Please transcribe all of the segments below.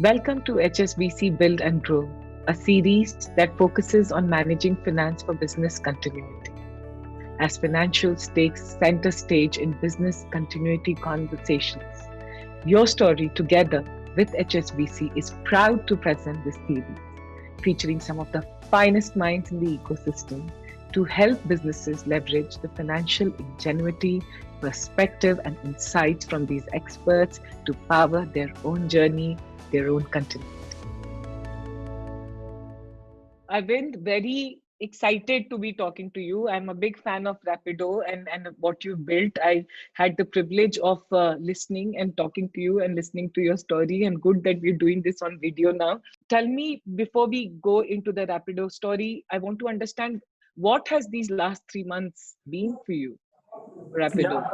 Welcome to HSBC Build and Grow, a series that focuses on managing finance for business continuity. As financials takes center stage in business continuity conversations, Your Story together with HSBC is proud to present this series, featuring some of the finest minds in the ecosystem to help businesses leverage the financial ingenuity, perspective, and insights from these experts to power their own journey, their own continuity. Arvind, very excited to be talking to you. I'm a big fan of Rapido and what you've built. I had the privilege of listening and talking to you and listening to your story, and good that we're doing this on video now. Tell me, before we go into the Rapido story, I want to understand what has these last 3 months been for you, Rapido?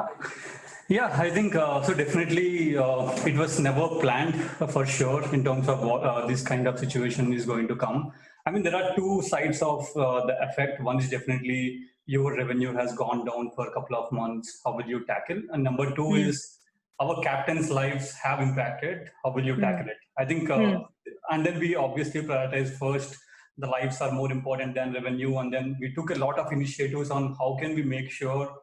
Yeah, yeah, I think so. Definitely, it was never planned for sure in terms of what this kind of situation is going to come. I mean, there are two sides of the effect. One is definitely your revenue has gone down for a couple of months. How will you tackle? And number two Hmm, is our captains' lives have impacted. How will you hmm, tackle it? I think, hmm, and then we obviously prioritize first. The lives are more important than revenue, and then we took a lot of initiatives on how can we make sure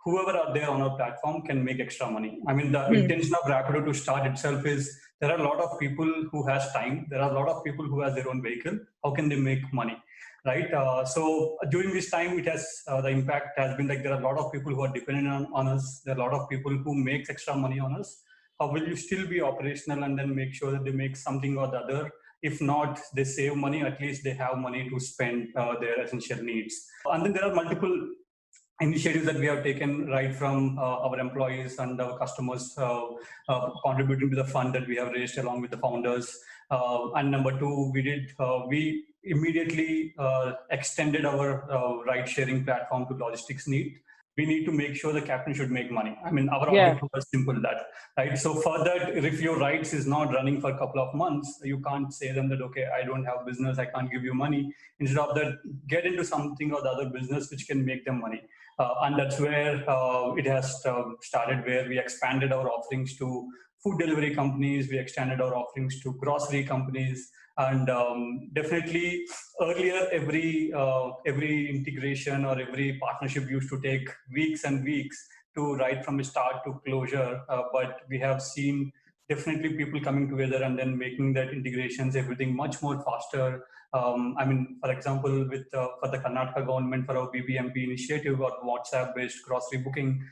whoever are there on our platform can make extra money. I mean, the hmm, intention of Rapido to start itself is there are a lot of people who has time. There are a lot of people who has their own vehicle. How can they make money, right? So during this time, it has the impact has been like there are a lot of people who are dependent on us. There are a lot of people who make extra money on us. How will you still be operational and then make sure that they make something or the other? If not, they save money. At least they have money to spend their essential needs. And then there are multiple initiatives that we have taken right from our employees and our customers contributing to the fund that we have raised along with the founders. And number two, we immediately extended our ride sharing platform to logistics need. We need to make sure the captain should make money. I mean, our yeah, objective was simple that, right? So for that, if your rides is not running for a couple of months, you can't say them that, okay, I don't have business, I can't give you money. Instead of that, get into something or the other business which can make them money. And that's where it has started, where we expanded our offerings to food delivery companies, we extended our offerings to grocery companies, and definitely earlier every integration or every partnership used to take weeks and weeks to right from start to closure, but we have seen definitely people coming together and then making that integrations everything much more faster. I mean, for example, with for the Karnataka government for our BBMP initiative or WhatsApp-based grocery booking,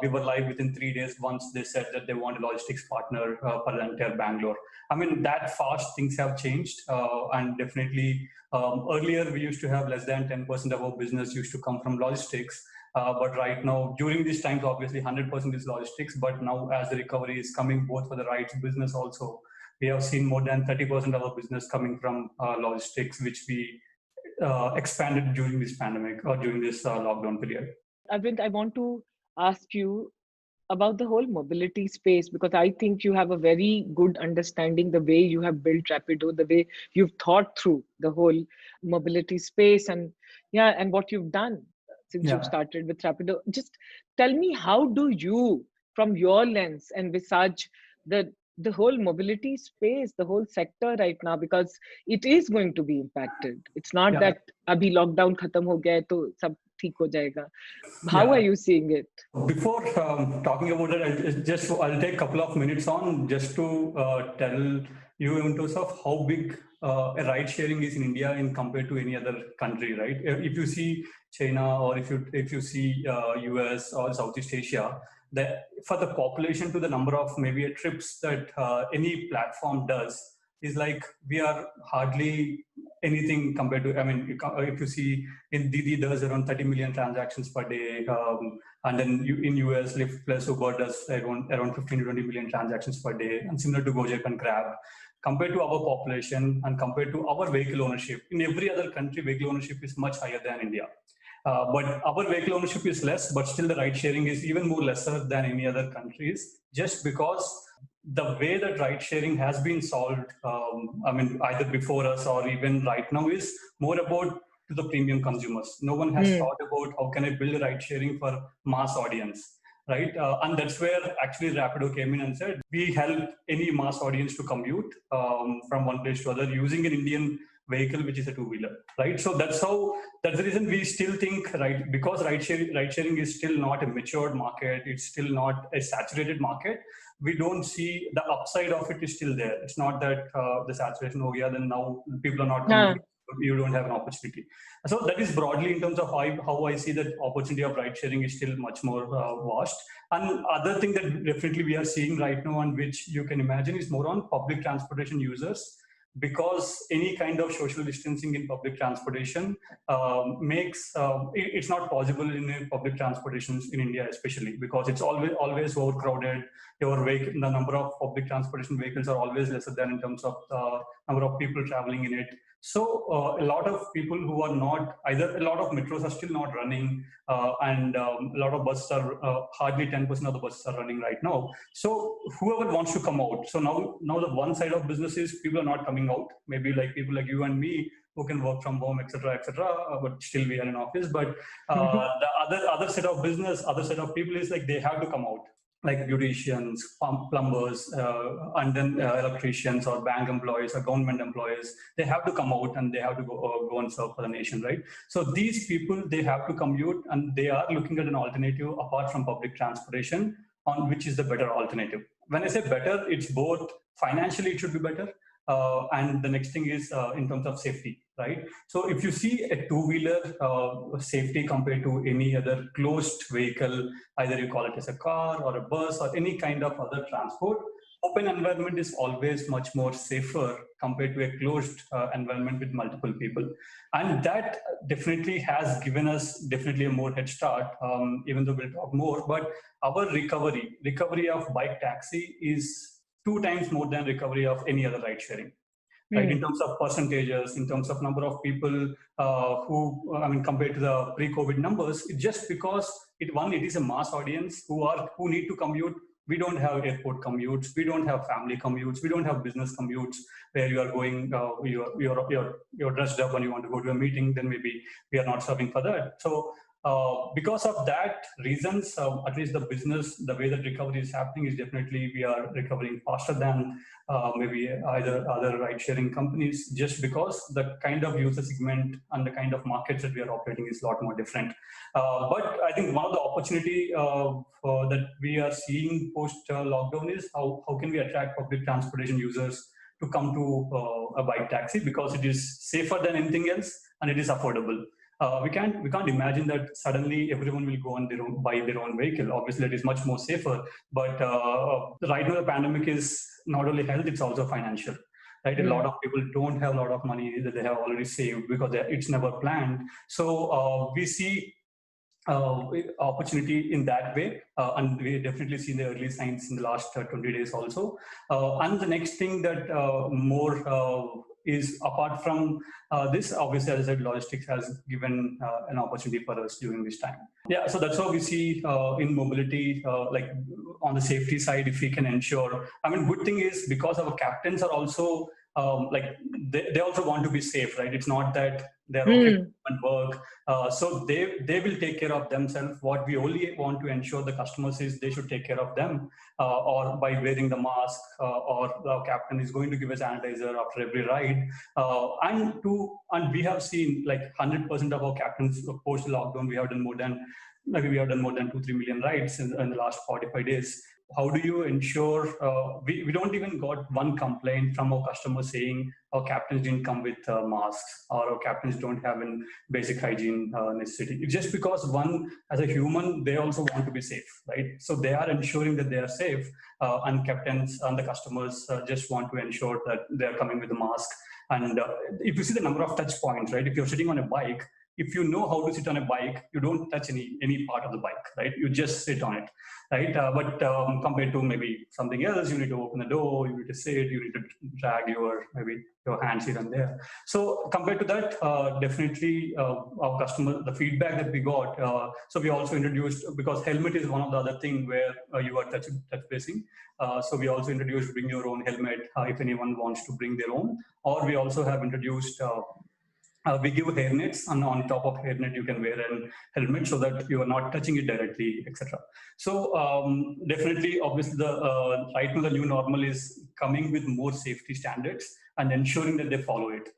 we were live within 3 days once they said that they want a logistics partner for the entire Bangalore. I mean, that fast things have changed, and definitely earlier we used to have less than 10% of our business used to come from logistics. But right now, during these times, obviously 100% is logistics. But now, as the recovery is coming, both for the rides business also, we have seen more than 30% of our business coming from logistics, which we expanded during this pandemic or during this lockdown period. Arvind, I want to ask you about the whole mobility space because I think you have a very good understanding the way you have built Rapido, the way you've thought through the whole mobility space and yeah, and what you've done since you've Yeah. started with Rapido. Just tell me, how do you, from your lens, envisage the whole mobility space, the whole sector right now, because it is going to be impacted. It's not Yeah. that abhi lockdown khatam ho gaya to sab theek ho jayega. How are Yeah. you seeing it? Before talking about it, I'll take a couple of minutes on just to tell you in terms of how big a ride sharing is in India in compared to any other country, right? If you see China or if you see US or Southeast Asia, that for the population to the number of maybe trips that any platform does is like we are hardly anything compared to. I mean, if you see in Didi does around 30 million transactions per day. And then in US, Lyft plus Uber does around 15 to 20 million transactions per day, and similar to Gojek and Grab. Compared to our population and compared to our vehicle ownership, in every other country, vehicle ownership is much higher than India. But our vehicle ownership is less, but still the ride sharing is even more lesser than any other countries, just because the way that ride sharing has been solved, I mean, either before us or even right now, is more about to the premium consumers. No one has Hmm. thought about how can I build ride sharing for mass audience. right? And that's where actually Rapido came in and said, we help any mass audience to commute from one place to other using an Indian vehicle, which is a two-wheeler, right? So that's the reason we still think, right, because ride sharing is still not a matured market, it's still not a saturated market. We don't see the upside of it is still there. It's not that the saturation, oh yeah, then now people are not coming, you don't have an opportunity. So that is broadly in terms of how I see that opportunity of ride sharing is still much more vast. And other thing that definitely we are seeing right now, and which you can imagine, is more on public transportation users, because any kind of social distancing in public transportation makes it's not possible in public transportations in India, especially because it's always overcrowded. The number of public transportation vehicles are always lesser than in terms of the number of people traveling in it. So a lot of people who are not, either a lot of metros are still not running, and a lot of buses are, hardly 10% of the buses are running right now. So whoever wants to come out. So now the one side of business is people are not coming out. Maybe like people like you and me who can work from home, etc., but still we are in office. But the other set of business, other set of people is like they have to come out, like beauticians, plumbers, and then electricians or bank employees or government employees. They have to come out and they have to go and serve for the nation, right? So these people, they have to commute, and they are looking at an alternative apart from public transportation, on which is the better alternative. When I say better, it's both financially it should be better, and the next thing is in terms of safety, right? So if you see a two-wheeler safety compared to any other closed vehicle, either you call it as a car or a bus or any kind of other transport, open environment is always much more safer compared to a closed environment with multiple people. And that definitely has given us definitely a more head start, even though we'll talk more, but our recovery of bike taxi is 2 times more than recovery of any other ride sharing, right? In terms of percentages, in terms of number of people compared to the pre-COVID numbers, just because it is a mass audience who need to commute. We don't have airport commutes, we don't have family commutes, we don't have business commutes where you are going, you're dressed up and you want to go to a meeting, then maybe we are not serving for that. So because of that reasons, at least the business, the way that recovery is happening is definitely we are recovering faster than maybe either other ride-sharing companies, just because the kind of user segment and the kind of markets that we are operating is a lot more different. But I think one of the opportunity that we are seeing post-lockdown is how can we attract public transportation users to come to a bike taxi, because it is safer than anything else and it is affordable. We can't imagine that suddenly everyone will go on buy their own vehicle. Obviously, it is much more safer. But right now, the pandemic is not only health; it's also financial. Right, a lot of people don't have a lot of money that they have already saved because it's never planned. So we see opportunity in that way, and we definitely see the early signs in the last 20 days also. And the next thing that more is apart from this, obviously, as I said, logistics has given an opportunity for us during this time. Yeah, so that's how we see in mobility, like on the safety side, if we can ensure. I mean, good thing is because our captains are also like they also want to be safe, right? It's not that they're okay and work. So they will take care of themselves. What we only want to ensure the customers is they should take care of them, or by wearing the mask, or the captain is going to give us sanitizer after every ride. And we have seen like 100% of our captains post lockdown. We have done more than 2-3 million rides in the last 45 days. How do you ensure we don't even got one complaint from our customers saying our captains didn't come with masks, or our captains don't have a basic hygiene necessity? It's just because one, as a human, they also want to be safe, right? So they are ensuring that they are safe, and captains and the customers just want to ensure that they are coming with a mask. And if you see the number of touch points, right? If you're sitting on a bike, if you know how to sit on a bike, you don't touch any part of the bike, right? You just sit on it, right? But compared to maybe something else, you need to open the door, you need to sit, you need to drag your hands here and there. So compared to that, definitely our customer, the feedback that we got, so we also introduced, because helmet is one of the other thing where you are touch basing. So we also introduced bring your own helmet if anyone wants to bring their own, or we also have introduced we give hairnets, and on top of hairnet you can wear a helmet so that you are not touching it directly, etc. So definitely, obviously, the right now the new normal is coming with more safety standards and ensuring that they follow it.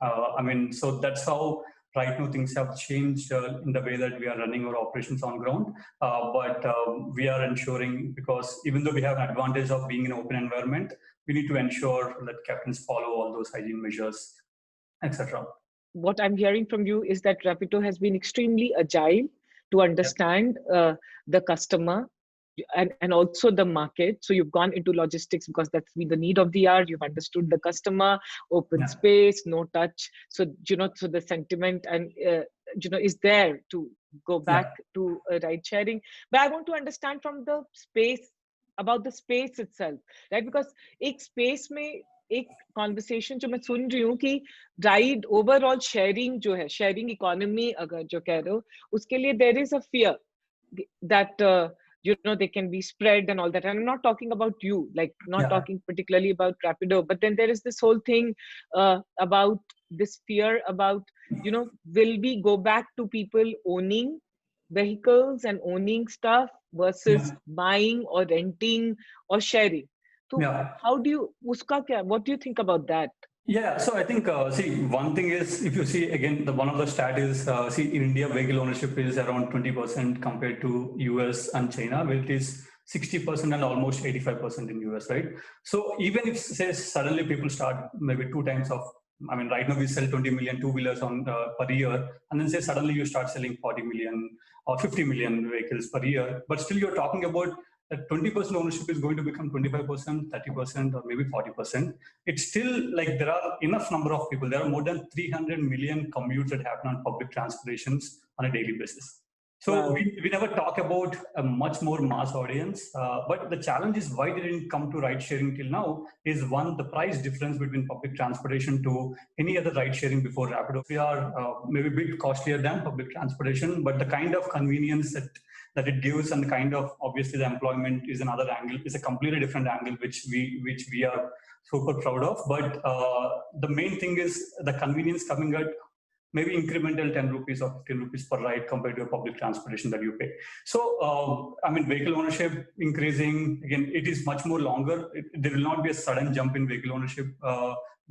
So that's how right now things have changed in the way that we are running our operations on ground. But we are ensuring, because even though we have an advantage of being in an open environment, we need to ensure that captains follow all those hygiene measures, etc. What I'm hearing from you is that Rapido has been extremely agile to understand the customer and also the market. So you've gone into logistics because that's been the need of the hour. You've understood the customer, open Yeah. space, no touch. So so the sentiment and is there to go back to ride sharing. But I want to understand from the space, about the space itself, right? Because एक space में एक conversation जो मैं सुन रही हूँ कि ride overall sharing जो है, शेयरिंग इकोनॉमी अगर जो कह रहे हो, उसके लिए there is a fear that they can be spread and all that. And I'm not talking about you, like not talking particularly about Rapido, but then there is this whole thing about this fear about, will we go back to people owning vehicles and owning stuff versus buying or renting or sharing? So how do you, what do you think about that? Yeah, so I think, see, one thing is, if you see again, one of the stat is, see, in India, vehicle ownership is around 20% compared to US and China, where it is 60% and almost 85% in US, right? So even if, say, suddenly people start maybe 2 times of, right now we sell 20 million two-wheelers on per year, and then say suddenly you start selling 40 million or 50 million vehicles per year, but still you're talking about that 20% ownership is going to become 25%, 30%, or maybe 40%. It's still like there are enough number of people. There are more than 300 million commutes that happen on public transportations on a daily basis. So we never talk about a much more mass audience. But the challenge is why they didn't come to ride sharing till now is, one, the price difference between public transportation to any other ride sharing before Rapido. We are maybe a bit costlier than public transportation, but the kind of convenience that it gives and the kind of, obviously the employment is another angle, is a completely different angle which we are super proud of. But the main thing is the convenience coming at maybe incremental 10 rupees or 15 rupees per ride compared to a public transportation that you pay. So vehicle ownership increasing, again, it is much more longer. There will not be a sudden jump in vehicle ownership.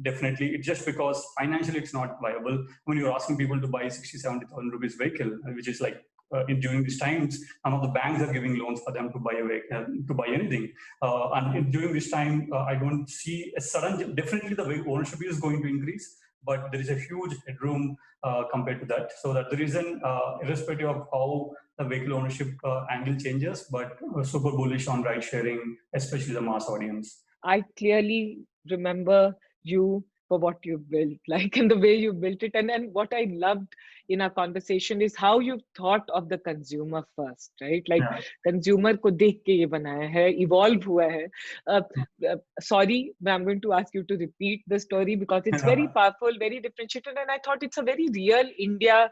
Definitely, it's just because financially it's not viable. When you're asking people to buy 60,000-70,000 rupees vehicle, which is like during these times, none of the banks are giving loans for them to buy to buy anything. And during this time, I don't see a sudden. Definitely, the ownership is going to increase, but there is a huge headroom compared to that. So that's the reason, irrespective of how the vehicle ownership angle changes, but super bullish on ride sharing, especially the mass audience. I clearly remember you for what you've built, like, and the way you built it. And then what I loved in our conversation is how you thought of the consumer first, right? Like consumer ko dekh ke ye banaya hai, evolve hua hai. Sorry, I'm going to ask you to repeat the story because it's very powerful, very differentiated. And I thought it's a very real India,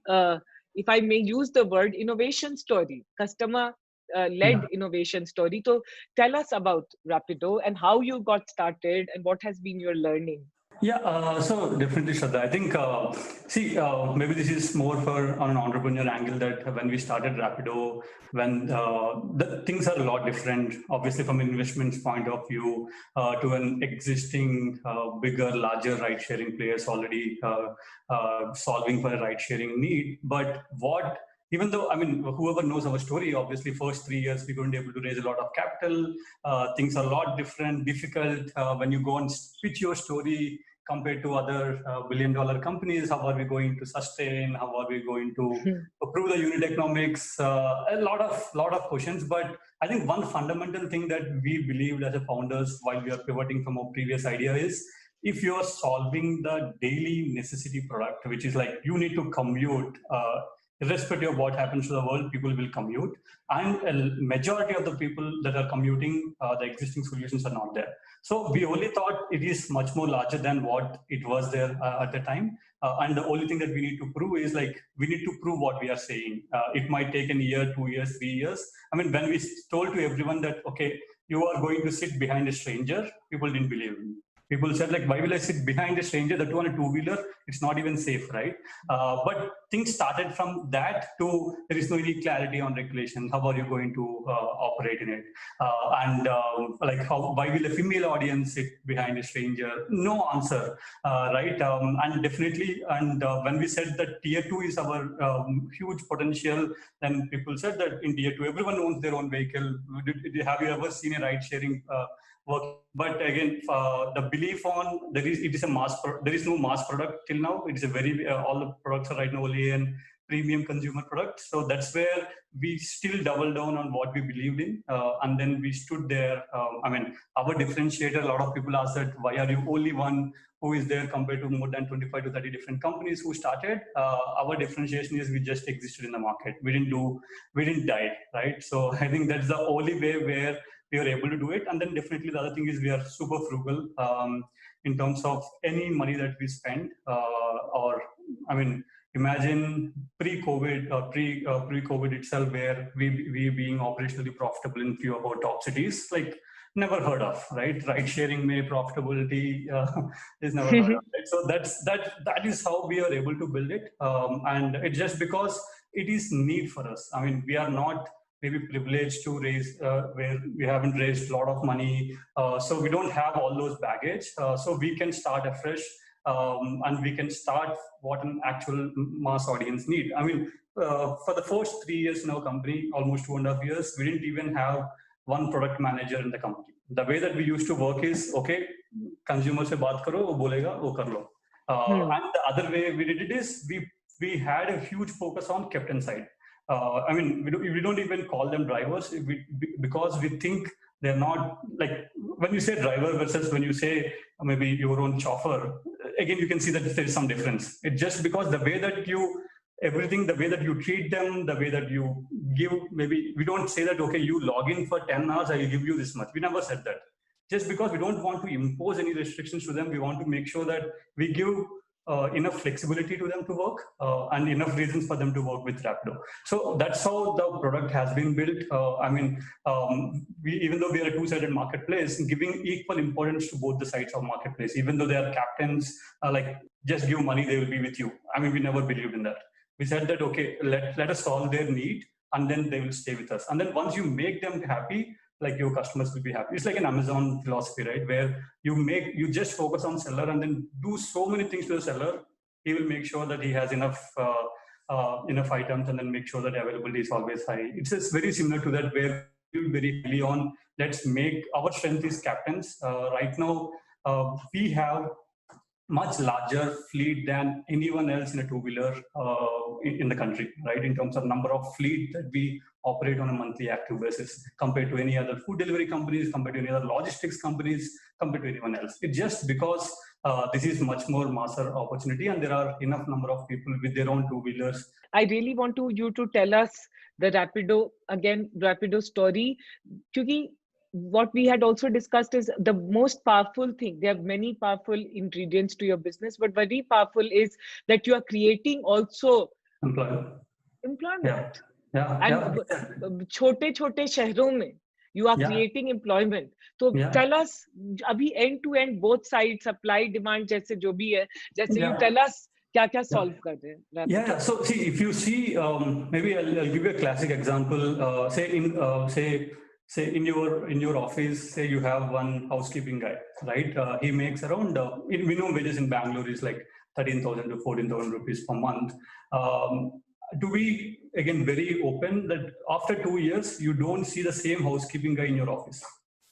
if I may use the word, innovation story, customer led innovation story. So tell us about Rapido and how you got started and what has been your learning. Yeah, so definitely, Shraddha. I think, maybe this is more on an entrepreneur angle, that when we started Rapido, when the things are a lot different, obviously from an investment point of view, to an existing bigger, larger ride-sharing players already solving for a ride-sharing need. But even though, whoever knows our story, obviously first 3 years, we weren't able to raise a lot of capital. Things are a lot difficult when you go and pitch your story compared to other billion-dollar companies. How are we going to sustain? How are we going to prove the unit economics? A lot of questions. But I think one fundamental thing that we believed as a founders while we are pivoting from our previous idea is, if you are solving the daily necessity product, which is like you need to commute, irrespective of what happens to the world, people will commute. And a majority of the people that are commuting, the existing solutions are not there. So we only thought it is much more larger than what it was there at the time. And the only thing that we need to prove is, like, we need to prove what we are saying. It might take a year, 2 years, 3 years. When we told to everyone that, okay, you are going to sit behind a stranger, people didn't believe me. People said like, why will I sit behind a stranger, that too on a two-wheeler? It's not even safe, right? But things started from that to there is no really clarity on regulation. How are you going to operate in it? Like why will a female audience sit behind a stranger? No answer, right? And definitely, when we said that tier 2 is our huge potential, then people said that in tier 2 everyone owns their own vehicle. Have you ever seen a ride sharing work? But again, the belief on there is no mass product till now. It is a very all the products are right now only in premium consumer product. So that's where we still double down on what we believed in, and then we stood there. Our differentiator. A lot of people ask that why are you only one who is there compared to more than 25 to 30 different companies who started. Our differentiation is we just existed in the market. We didn't die, right? So I think that's the only way where we are able to do it. And then definitely the other thing is we are super frugal in terms of any money that we spend. Imagine pre-COVID or pre-COVID itself, where we being operationally profitable in few of our top cities, like never heard of, right? Ride sharing may profitability is never heard of, right? So that is how we are able to build it, and it's just because it is need for us. I mean, we are not maybe privileged to raise where we haven't raised a lot of money, so we don't have all those baggage, so we can start afresh, and we can start what an actual mass audience need. I mean, for the first 3 years in our company, almost 2.5 years, we didn't even have one product manager in the company. The way that we used to work is, okay, consumer se baat karo, wo bolega, wo kar lo. And the other way we did it is we had a huge focus on captain side. We don't even call them drivers because we think they're not, like when you say driver versus when you say maybe your own chauffeur, again, you can see that there is some difference. It's just because the way that the way that you treat them, the way that you give, maybe we don't say that, okay, you log in for 10 hours, I will give you this much. We never said that. Just because we don't want to impose any restrictions to them, we want to make sure that we give enough flexibility to them to work and enough reasons for them to work with Rapido. So that's how the product has been built. Even though we are a two-sided marketplace, giving equal importance to both the sides of marketplace, even though they are captains, like just give money, they will be with you. I mean, we never believed in that. We said that, okay, let us solve their need, and then they will stay with us. And then once you make them happy, like your customers will be happy. It's like an Amazon philosophy, right? Where you just focus on seller and then do so many things to the seller. He will make sure that he has enough items, and then make sure that availability is always high. It's just very similar to that, where we very early on, let's make our strength is captains. Right now, we have much larger fleet than anyone else in a two-wheeler in the country, right? In terms of number of fleet that we operate on a monthly active basis, compared to any other food delivery companies, compared to any other logistics companies, compared to anyone else. It's just because this is much more master opportunity, and there are enough number of people with their own two-wheelers. I really want you to tell us the Rapido story, because what we had also discussed is the most powerful thing. There are many powerful ingredients to your business, but very powerful is that you are creating also employment. And छोटे शहरों में you are creating employment. So tell us, अभी end to end both sides, supply demand जैसे जो भी है, जैसे you tell us क्या solve कर रहे हैं. Yeah. So see, if you see, maybe I'll give you a classic example. Say in your office, say you have one housekeeping guy, right? He makes around minimum wages in Bangalore is like 13,000 to 14,000 rupees per month. To be again very open, that after 2 years you don't see the same housekeeping guy in your office.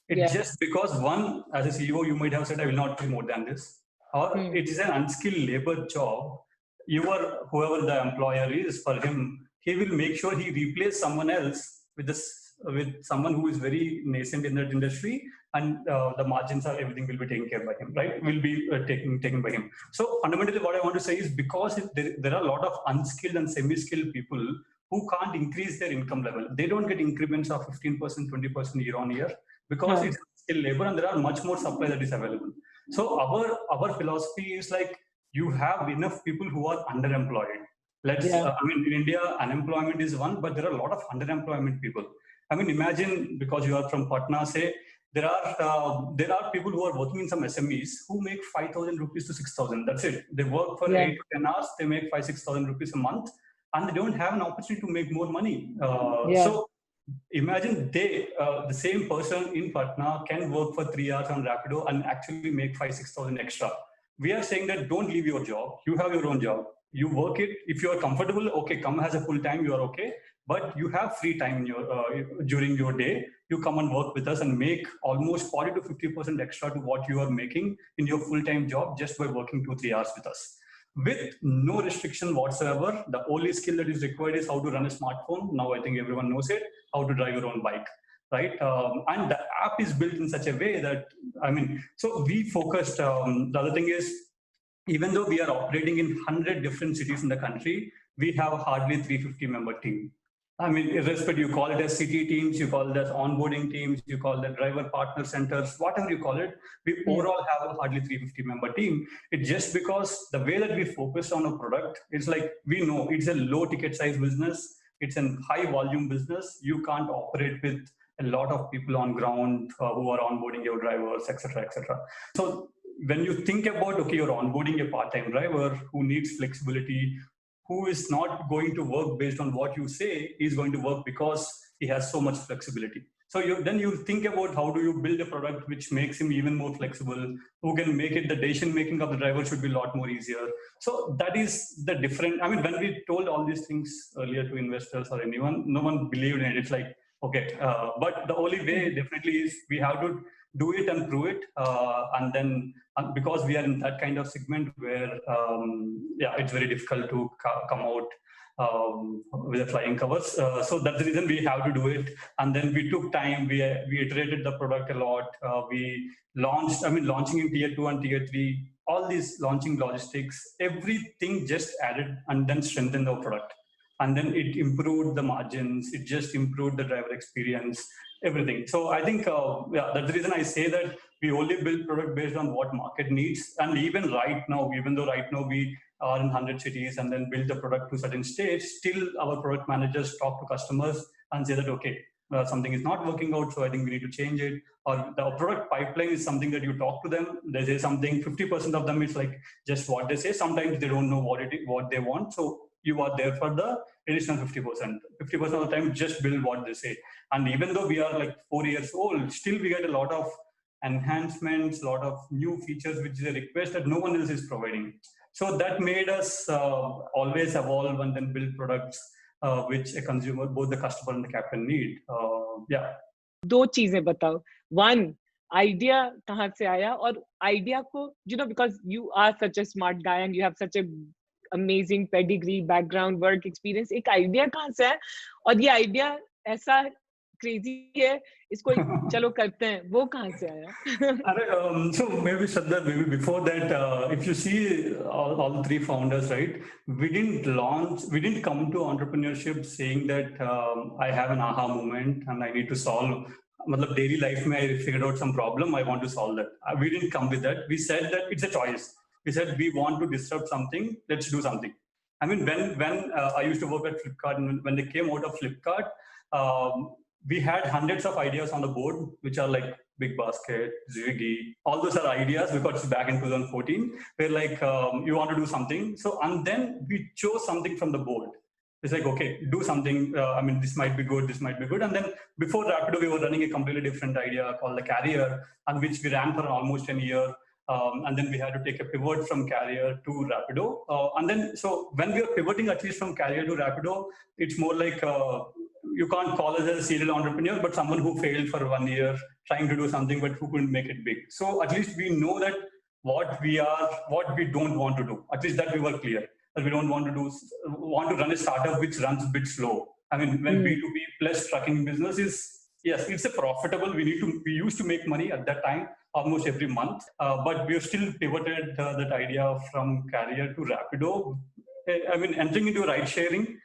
It's just because, one, as a CEO, you might have said, I will not pay more than this, or it is an unskilled labor job. Whoever the employer is, for him, he will make sure he replace someone else with someone who is very nascent in that industry, and the margins are, everything will be taken care by him, right? Will be taken by him. So fundamentally what I want to say is, because there are a lot of unskilled and semi-skilled people who can't increase their income level. They don't get increments of 15%, 20% year on year, because it's skilled labor and there are much more supply that is available. So our philosophy is like, you have enough people who are underemployed. In India, unemployment is one, but there are a lot of underemployment people. I mean, imagine, because you are from Patna, say there are people who are working in some SMEs who make 5,000 rupees to 6,000. That's it. They work for 8 to 10 hours. They make 5,000-6,000 rupees a month, and they don't have an opportunity to make more money. So imagine the same person in Patna can work for 3 hours on Rapido and actually make 5,000-6,000 extra. We are saying that don't leave your job. You have your own job. You work it. If you are comfortable, okay, come as a full time. You are okay. But you have free time in your during your day. You come and work with us and make almost 40 to 50% extra to what you are making in your full time job just by working 2-3 hours with us, with no restriction whatsoever. The only skill that is required is how to run a smartphone. Now I think everyone knows it. How to drive your own bike, right? And the app is built in such a way that, so we focused. The other thing is, even though we are operating in 100 different cities in the country, we have hardly 350-member team. Irrespective, you call it as city teams, you call it as onboarding teams, you call it driver partner centers, whatever you call it, we overall have a hardly 350-member team. It's just because the way that we focus on a product, it's like, we know it's a low ticket size business, it's a high volume business. You can't operate with a lot of people on ground who are onboarding your drivers, etc., etc. So when you think about, okay, you're onboarding a part-time driver who needs flexibility, who is not going to work based on what you say, is going to work because he has so much flexibility. So then you think about how do you build a product which makes him even more flexible, who can make it, the decision making of the driver should be a lot more easier. So that is the different, when we told all these things earlier to investors or anyone, no one believed in it. It's like, okay, but the only way definitely is we have to do it and prove it. And then because we are in that kind of segment where, it's very difficult to come out with the flying covers. So that's the reason we have to do it. And then we took time, we iterated the product a lot. We launched, launching in tier 2 and tier 3, all these launching logistics, everything just added and then strengthened our product. And then it improved the margins, it just improved the driver experience, everything. So I think, that's the reason I say that we only build product based on what market needs. And even right now, we are in 100 cities and then build the product to a certain stage, still our product managers talk to customers and say that, okay, something is not working out, so I think we need to change it. Or the product pipeline is something that you talk to them, they say something, 50% of them is like just what they say. Sometimes they don't know what they want. So you are there for the additional 50%. 50% of the time, just build what they say. And even though we are like 4 years old, still we get a lot of enhancements, a lot of new features, which is a request that no one else is providing. So that made us always evolve and then build products which a consumer, both the customer and the captain need. दो चीजें बताओ. One, idea कहाँ से आया, और idea को, because you are such a smart guy and you have such a amazing pedigree, background, work experience, एक idea कहाँ से है, और ये idea ऐसा crazy है, इसको चलो करते हैं, वो कहाँ से आया? So maybe Shraddha, maybe before that, if you see all three founders, right? We didn't come to entrepreneurship saying that I have an aha moment and I need to solve. Daily life mein I figured out some problem, I want to solve that. We didn't come with that. We said that it's a choice. We said we want to disrupt something. Let's do something. When I used to work at Flipkart, and when they came out of Flipkart, we had hundreds of ideas on the board, which are like Big Basket, Zwiggy. All those are ideas because it's back in 2014. We're like, you want to do something. So, and then we chose something from the board. It's like, okay, do something. This might be good, this might be good. And then before Rapido, we were running a completely different idea called the Carrier, and which we ran for almost a year. And then we had to take a pivot from Carrier to Rapido. And then, so when we are pivoting at least from Carrier to Rapido, it's more like, you can't call us as a serial entrepreneur, but someone who failed for 1 year trying to do something, but who couldn't make it big. So at least we know that what we are, what we don't want to do. At least that we were clear that we don't want to run a startup which runs a bit slow. When B2B plus trucking business is, yes, it's a profitable. We used to make money at that time almost every month, but we have still pivoted that idea from Carrier to Rapido. Entering into ride sharing.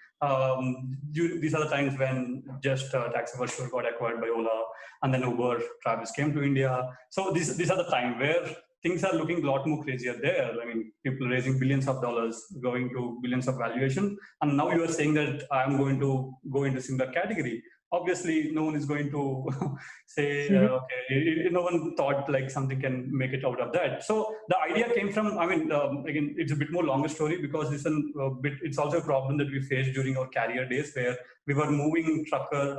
These are the times when just Taxi Virtual got acquired by Ola, and then Uber, Travis came to India. So these are the time where things are looking a lot more crazier there. People raising billions of dollars, going to billions of valuation. And now you are saying that I'm going to go into similar category. obviously no one is going to say, okay, no one thought like something can make it out of that. So the idea came from, again, it's a bit more longer story because it's also a problem that we faced during our career days where we were moving trucker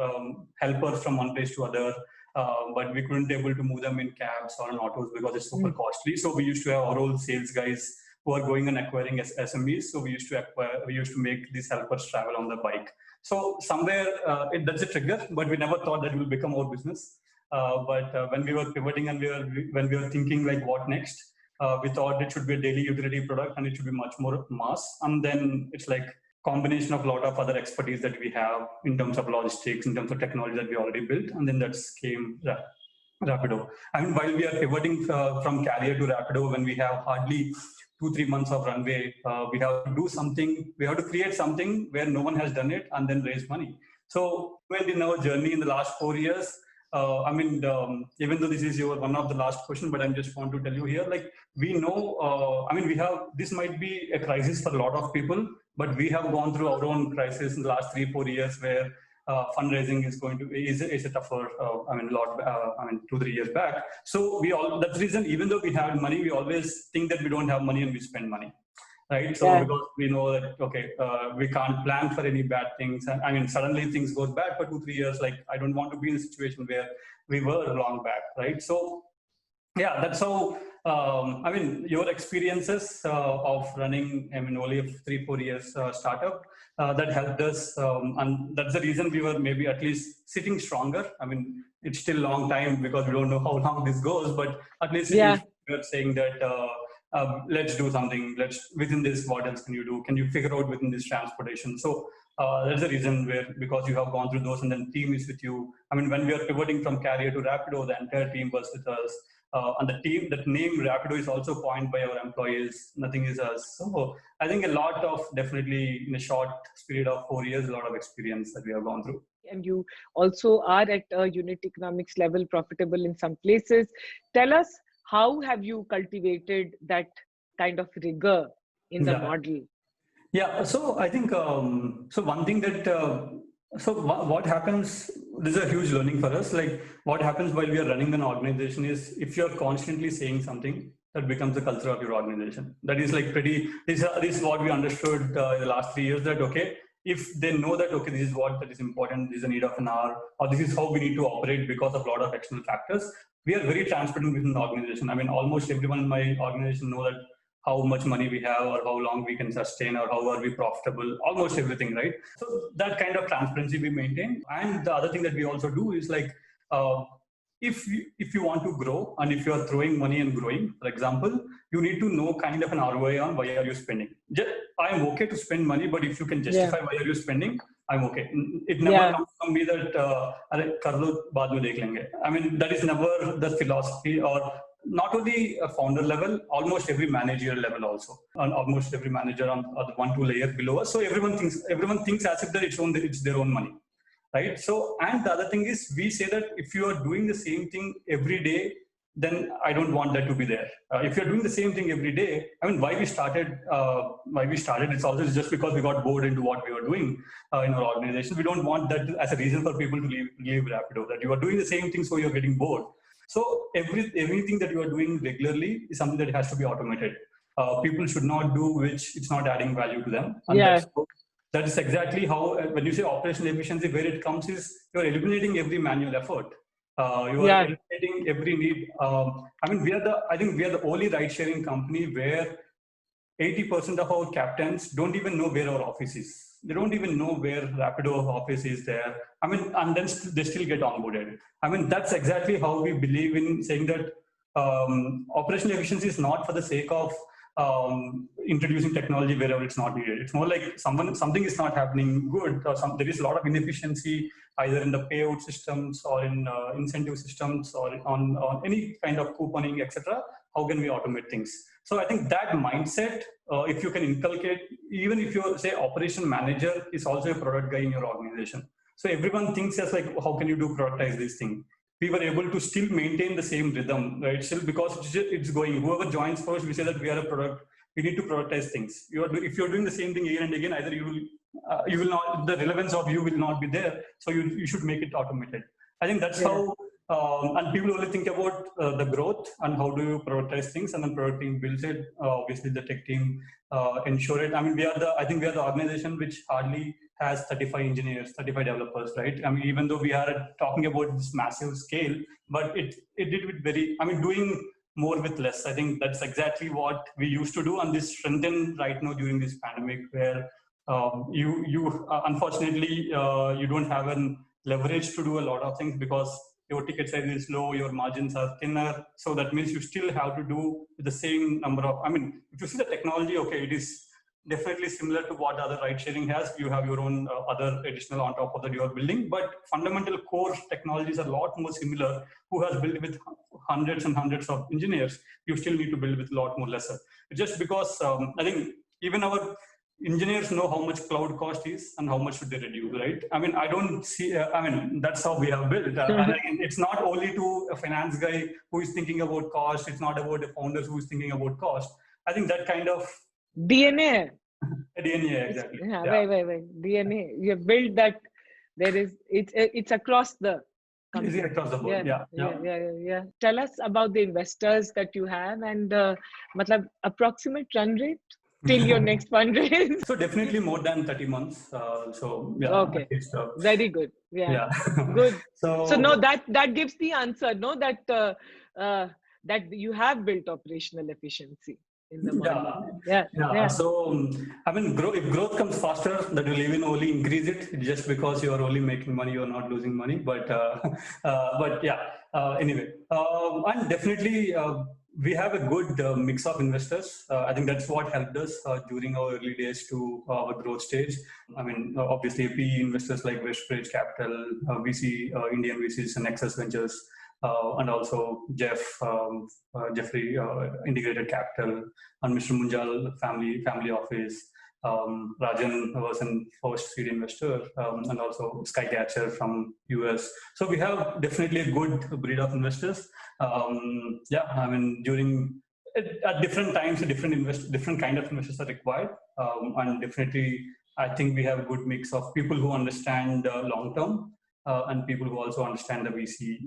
helpers from one place to other. But we couldn't able to move them in cabs or in autos because it's super costly. So we used to have our own sales guys who are going and acquiring SMEs. So we used to make these helpers travel on the bike. So somewhere that's a trigger, but we never thought that it will become our business. But when we were pivoting and when we were thinking like what next, we thought it should be a daily utility product and it should be much more mass. And then it's like combination of a lot of other expertise that we have in terms of logistics, in terms of technology that we already built, and then that came Rapido. While we are pivoting from carrier to Rapido, when we have hardly 2-3 months of runway, we have to do something. We have to create something where no one has done it, and then raise money. So, when in our journey in the last 4 years, even though this is one of the last question, but I just want to tell you here, like we know, this might be a crisis for a lot of people, but we have gone through our own crisis in the last 3-4 years where fundraising is a tougher, 2-3 years back. So that's the reason, even though we have money, we always think that we don't have money and we spend money. Right. So because we know that, okay, we can't plan for any bad things. And suddenly things goes bad for 2-3 years. Like, I don't want to be in a situation where we were long back. Right. So, yeah, that's how, your experiences of running, only a 3-4 years startup that helped us. And that's the reason we were maybe at least sitting stronger. It's still a long time because we don't know how long this goes, but at least we're saying that, let's do something. Within this, what else can you do? Can you figure out within this transportation? So that's the reason because you have gone through those and then team is with you. When we are pivoting from carrier to Rapido, the entire team was with us. And the team, that name Rapido is also coined by our employees. Nothing is us. So I think a lot of, definitely in a short period of 4 years, a lot of experience that we have gone through. And you also are at a unit economics level, profitable in some places. Tell us, how have you cultivated that kind of rigor in the model? Yeah, so I think, one thing that, what happens, this is a huge learning for us. Like what happens while we are running an organization is if you're constantly saying something, that becomes the culture of your organization. That is like this is what we understood in the last 3 years, that, okay, if they know that, okay, this is that is important, this is a need of an hour, or this is how we need to operate because of a lot of external factors, we are very transparent within the organization. Almost everyone in my organization know that how much money we have or how long we can sustain or how are we profitable, almost everything, right? So that kind of transparency we maintain. And the other thing that we also do is like, if you want to grow and if you are throwing money and growing, for example, you need to know kind of an ROI on why are you spending. I'm okay to spend money, but if you can justify why are you spending, I'm okay. It never comes from me that, kar lo, baad mein dekh lenge. That is never the philosophy, or not only a founder level, almost every managerial level also, and almost every manager on the 1-2 layer below us. So everyone thinks as if that it's their own money, right? So, and the other thing is, we say that if you are doing the same thing every day, then I don't want that to be there. If you're doing the same thing every day, why we started, it's also just because we got bored into what we were doing in our organization. We don't want that as a reason for people to leave Rapido, that you are doing the same thing, so you're getting bored. So everything that you are doing regularly is something that has to be automated. People should not do which it's not adding value to them. And that is exactly how, when you say operational efficiency, where it comes is you're eliminating every manual effort. You are eliminating every need. I think we are the only ride-sharing company where 80% of our captains don't even know where our office is. They don't even know where Rapido office is there. And then they still get onboarded. That's exactly how we believe in saying that operational efficiency is not for the sake of introducing technology wherever it's not needed. It's more like something is not happening good, or there is a lot of inefficiency either in the payout systems or in incentive systems or on any kind of couponing, etc. How can we automate things? So I think that mindset, if you can inculcate, even if you're, say, operation manager is also a product guy in your organization. So everyone thinks as like, how can you productize this thing? We were able to still maintain the same rhythm, right? Still, because it's going, whoever joins first, we say that we are a product, we need to prioritize things. If you're doing the same thing again and again, either you will not, the relevance of you will not be there. So you should make it automated. I think that's how, and people only think about the growth and how do you prioritize things, and then product team builds it. Obviously, the tech team ensure it. I mean, I think we are the organization which hardly has 35 engineers, 35 developers, right? I mean, even though we are talking about this massive scale, but it did with doing more with less. I think that's exactly what we used to do, and this strengthened right now during this pandemic, where you unfortunately you don't have an leverage to do a lot of things because your ticket size is low, your margins are thinner. So that means you still have to do the same number of, if you see the technology, okay, it is definitely similar to what other ride sharing has. You have your own other additional on top of that you are building, but fundamental core technologies are a lot more similar. Who has built with hundreds and hundreds of engineers, you still need to build with a lot more lesser. Just because I think even our engineers know how much cloud cost is and how much should they reduce, right? I don't see, that's how we have built. And it's not only to a finance guy who is thinking about cost. It's not about the founders who is thinking about cost. I think that kind of DNA. DNA, exactly. Right. DNA. You build that. It's across the company. Across the board. Yeah. Tell us about the investors that you have and approximate run rate till your next fundraise. So definitely more than 30 months. Okay. Very good. Yeah. Good. So no, that gives the answer. No, that you have built operational efficiency in the model. Yeah. So if growth comes faster, that will even only increase it. Just because you are only making money, you are not losing money. But anyway, and definitely. We have a good mix of investors. I think that's what helped us during our early days to our growth stage. Obviously, PE investors like Westbridge Capital, VC, Indian VCs, and Nexus Ventures, and also Jeffrey Integrated Capital, and Mr. Munjal Family Office. Rajan was an first seed investor, and also Skycatcher from US. So we have definitely a good breed of investors. During at different times, different kind of investors are required, and definitely I think we have a good mix of people who understand long term and people who also understand the VC.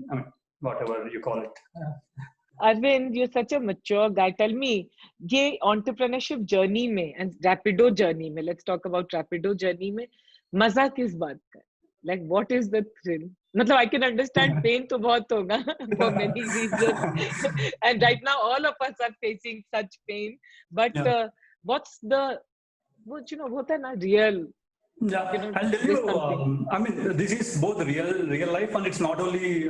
Whatever you call it. Aravind, you're such a mature guy. Tell me, ये entrepreneurship journey में and Rapido journey में, let's talk about Rapido journey में, मजा किस बात का? Like, what is the thrill? I can understand pain तो बहुत होगा for many reasons. And right now, all of us are facing such pain. But what's the, होता है ना, real? Yeah, I'll tell you, this is both real life, and it's not only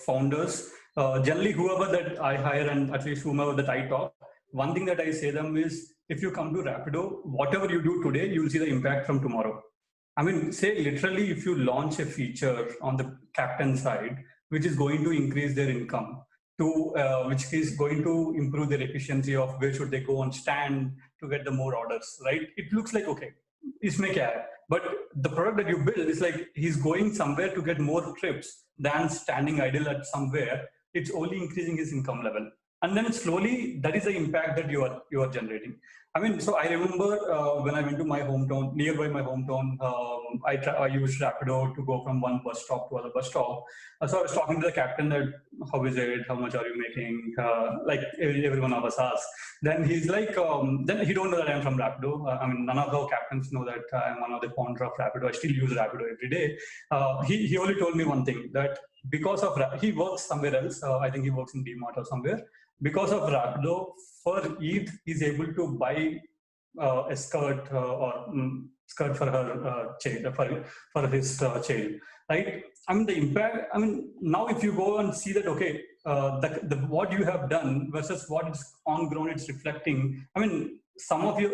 founders. Generally, whoever that I hire and at least whomever that I talk, one thing that I say them is, if you come to Rapido, whatever you do today, you'll see the impact from tomorrow. Say literally, if you launch a feature on the captain side, which is going to increase their income, which is going to improve their efficiency of where should they go and stand to get the more orders, right? It looks like, okay, isme kya hai? But the product that you build is like he's going somewhere to get more trips than standing idle at somewhere. It's only increasing his income level. And then slowly, that is the impact that you are generating. So I remember when I went to my hometown, nearby my hometown, I used Rapido to go from one bus stop to other bus stop. So I was talking to the captain that, how is it? How much are you making? Like every one of us asks. Then he's like, then he don't know that I'm from Rapido. None of the captains know that I'm one of the founder of Rapido. I still use Rapido every day. He only told me one thing, that because of he works somewhere else. I think he works in DMart or somewhere. Because of Rapido, for Eid, he's able to buy a skirt or skirt for her child, for his child, right? The impact. Now if you go and see that, okay, what you have done versus what is on ground, it's reflecting. Some of you.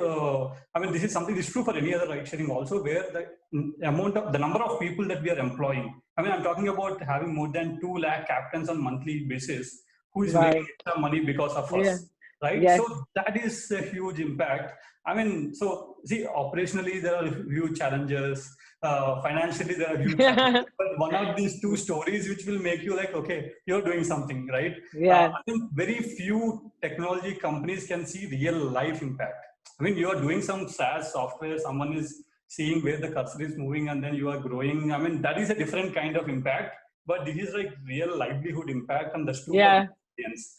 This is something that's true for any other ride sharing also, where the number of people that we are employing. I'm talking about having more than 2 lakh captains on monthly basis who is making extra money because of us. right? Yes. So that is a huge impact. I mean, so see, operationally there are huge challenges. Financially there are huge challenges. But one of these two stories which will make you like, okay, you're doing something, right? Yeah. I think very few technology companies can see real life impact. I mean, you are doing some SaaS software, someone is seeing where the cursor is moving and then you are growing. I mean, that is a different kind of impact, but this is like real livelihood impact and that's true for Yeah. audience.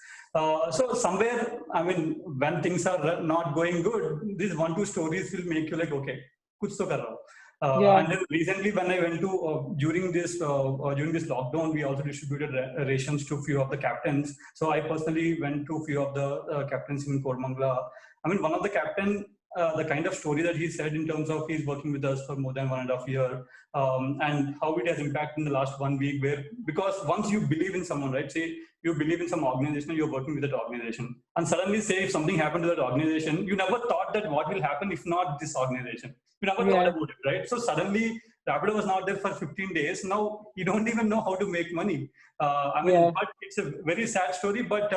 So somewhere, I mean, when things are not going good, these one, two stories will make you like, okay, kuch to kar raha hu. Yeah. And then recently, when I went to during this lockdown, we also distributed rations to few of the captains. So I personally went to few of the captains in Kormangla. I mean, one of the captain, the kind of story that he said in terms of he's working with us for more than 1.5 years, and how it has impacted in the last 1 week. Where because once you believe in someone, right? Say you believe in some organization, you're working with that organization, and suddenly say if something happened to that organization, you never thought that what will happen if not this organization. You never thought Yeah. about it, right? So suddenly Rapido was not there for 15 days. Now you don't even know how to make money. I mean, Yeah. but it's a very sad story. But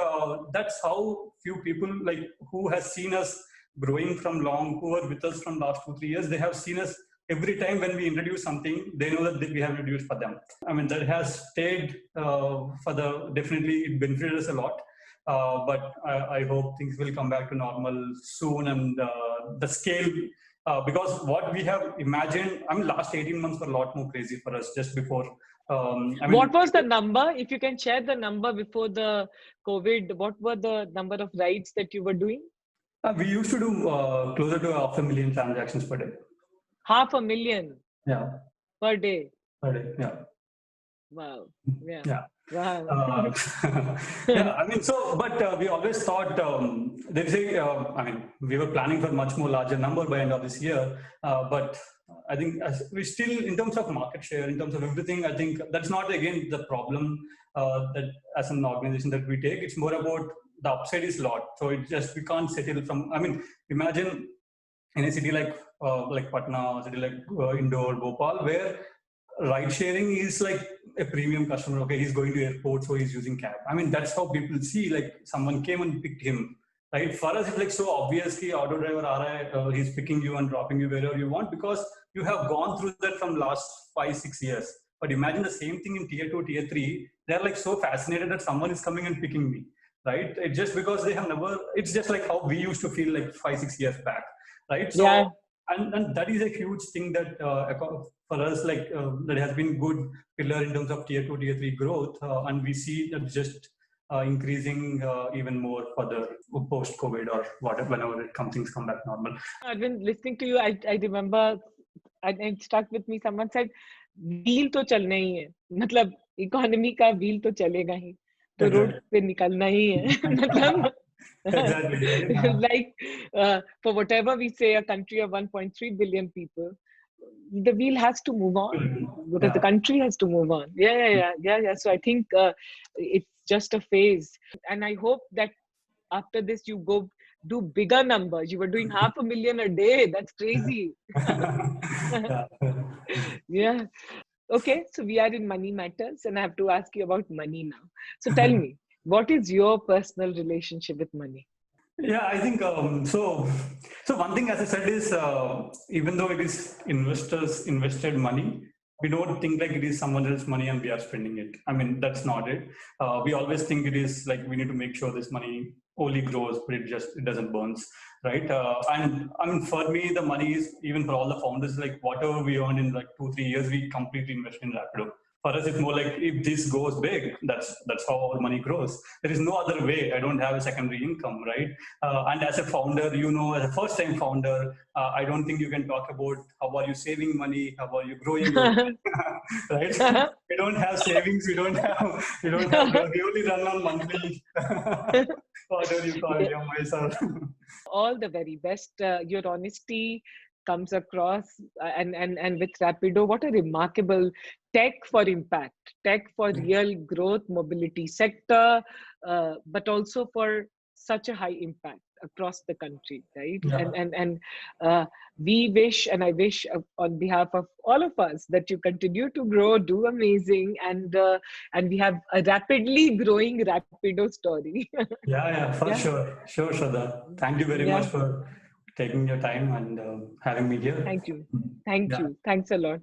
that's how few people like who has seen us growing from long, who are with us from last 2-3 years, they have seen us every time when we introduce something, they know that we have introduced for them. I mean, that has stayed for the definitely it benefited us a lot. But I hope things will come back to normal soon and the scale. Because what we have imagined, I mean, last 18 months were a lot more crazy for us just before. I mean, What was the number? If you can share the number before the COVID, what were the number of rides that you were doing? we used to do closer to 500,000 transactions per day. 500,000 Yeah, per day. per day. Yeah. Wow. Yeah. Yeah. Wow. Yeah, I mean, so, but we always thought there is a, I mean, we were planning for much more larger number by end of this year, but I think as we still, in terms of market share, in terms of everything, I think that's not again the problem that as an organization that we take. It's more about the upside is a lot. So it just we can't settle from. I mean, imagine in a city like Patna, a city like Indore, Bhopal, where ride sharing is like a premium customer. Okay, he's going to airport, so he's using cab. I mean, that's how people see like someone came and picked him. Right? For us, it's like so obviously auto driver he's picking you and dropping you wherever you want because you have gone through that from last 5-6 years. But imagine the same thing in tier 2, tier 3. They're like so fascinated that someone is coming and picking me. Right? It's just because they have never, it's just like how we used to feel like 5-6 years back. Right? So, Yeah. and that is a huge thing that for us, like that has been good pillar in terms of tier 2, tier 3 growth. And we see that just increasing even more further post COVID or whatever, whenever things come back normal. I've been listening to you. I remember, and it stuck with me. Someone said, "Wheel तो चलना ही है." मतलब economy का wheel तो चलेगा ही. तो road पे निकलना ही है. मतलब Exactly. like for whatever we say, a country of 1.3 billion people, the wheel has to move on because the country has to move on. Yeah. So I think it's just a phase, and I hope that after this you go do bigger numbers. You were doing 500,000 a day. That's crazy. Yeah. Okay, so we are in money matters, and I have to ask you about money now. So tell me, what is your personal relationship with money? Yeah, I think so. So one thing, as I said, is even though it is investors invested money, we don't think like it is someone else's money and we are spending it. I mean, that's not it. We always think it is like we need to make sure this money only grows, but it doesn't burns, right? And I mean, for me, the money is even for all the founders, like whatever we earn in like 2-3 years, we completely invest in Rapido. For us, it's more like if this goes big, that's how our money grows. There is no other way. I don't have a secondary income, right? And as a founder, as a first-time founder, I don't think you can talk about how are you saving money, how are you growing your money, right? We don't have savings. We don't have. We only run on monthly. Whatever you call it, myself. All the very best. Your honesty comes across, and with Rapido, what a remarkable tech for impact, tech for real growth, mobility sector, but also for such a high impact. across the country, right? Yeah. And we wish, and I wish on behalf of all of us, that you continue to grow, do amazing, and we have a rapidly growing Rapido story. Yeah, for Yeah, sure. Sure, Shraddha. Thank you very much yeah. for taking your time and having me here. Thank you. Thank Yeah. you. Thanks a lot.